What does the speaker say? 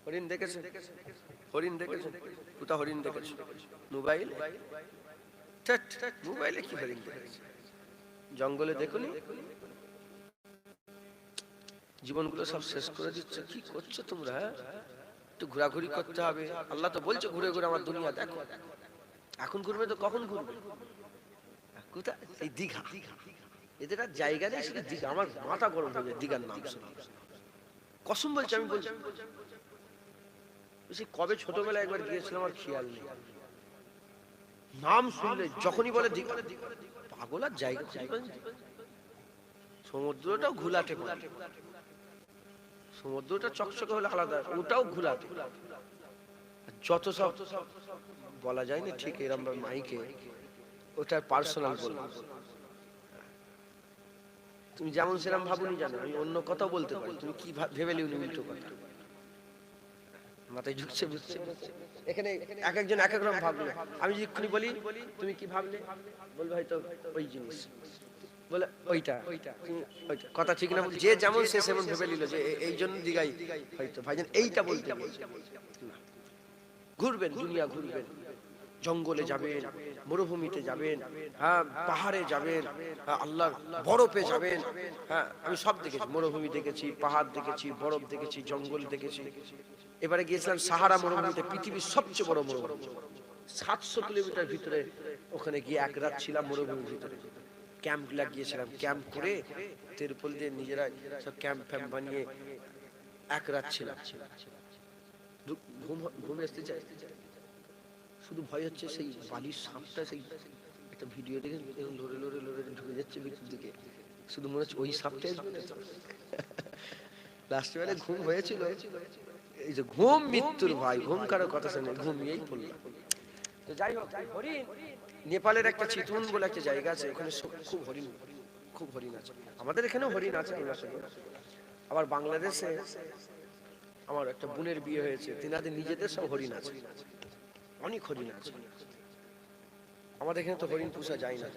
হরিণ দেখেছেন? হরিণ দেখেছেন? কোথা হরিণ দেখেছেন? মোবাইল? মোবাইলে কি হরিণ দেখেছে? জঙ্গলে দেখুনি? জীবনগুলো সব শেষ করে দিচ্ছে। কি করছো তোমরা? একটু ঘোরাঘুরি করতে হবে। আল্লাহ তো বলছে ঘুরে ঘুরে আমার দুনিয়া দেখো। এখন ঘুরবে তো কখন ঘুরবে? কোথায়? এই দীঘা। এদের আর জায়গা নেই, শুধু দীঘা। আমার মাথা গরম হয়ে যায় দীঘার নাম শুনে। কসম বলছি, আমি বলছি সে কবে ছোটবেলায় একবার গিয়েছিলাম, আমার খেয়াল নেই। নাম শুনলে যখনই বলে দীঘা, পাগল আর জায়গা। সমুদ্রটাও ঘোলাটে পানি। সমুদ্রটা চকচকে হলে আলাদা, ওটাও ঘোলাটে। যত সব বলা যায় না ঠিক এরকম মাইকে, ওটা পার্সোনাল বললাম। তুমি যেমন সেরকম ভাবুনি জানো, আমি অন্য কথা বলতে পারি, তুমি কি ভেবে লিওনি উল্টো কথা। মাথায় ঢুকছে, বুঝছে? এখানে এক একজন এক এক রকম ভাবলে। আমি যদি এক্ষুনি বলি তুমি কি ভাবলে, বলবে হয়তো ওই জিনিস, বলে ওইটা ওইটা কথা ঠিক না। যে যেমন সে সেমন ভেবে নিল যে এই জন্য দিঘাই হয়তো ভাইজান এইটা বলতে গিয়েছে। ঘুরবেন, দুনিয়া ঘুরবেন, জঙ্গলে যাবেন, মরুভূমিতে যাবেন, হ্যাঁ, পাহাড়ে যাবেন, আল্লাহ বরফে যাবেন। হ্যাঁ, আমি সব দেখেছি, মরুভূমি দেখেছি, পাহাড় দেখেছি, বরফ দেখেছি, জঙ্গল দেখেছি। এবারে গিয়েছিলাম সাহারা মরুভূমিতে, পৃথিবীর সবচেয়ে বড় মরুভূমি। 700 কিলোমিটার ভিতরে, ওখানে গিয়ে এক রাত ছিলাম মরুভূমির ভিতরে। ক্যাম্প লাগিয়েছিলাম, ক্যাম্প করে তেরপল দিয়ে নিজেরা সব ক্যাম্প ফ্যাম্প বানিয়ে এক রাত ছিলাম। ঘুম ঘুম আসতে চাই, শুধু ভয় হচ্ছে সেই বালির সাপটা, সেই একটা ভিডিও দেখে লড়ে লড়ে লড়ে ঢুকে যাচ্ছে ভিতর দিকে, শুধু মনে হচ্ছে ওই সাপটা আসবে না। লাস্ট বেলা ঘুম হয়েছিল, এই যে ঘুম মৃত্যুর ভাই, ঘুম কারো কথা শুনে ঘুমিয়েই পড়লাম। তো যাই হোক, হরিণ, নেপালের একটা চিতুন বলে একটা জায়গা আছে, ওখানে খুব হরিণ, খুব হরিণ আছে। আমাদের এখানেও হরিণ আছে। আবার বাংলাদেশে আমার একটা বোনের বিয়ে হয়েছে, তিনাদের নিজেদের সব হরিণ আছে, অনেক হরিণ আছে। আমাদের এখানে তো হরিণ পোষা যায় না।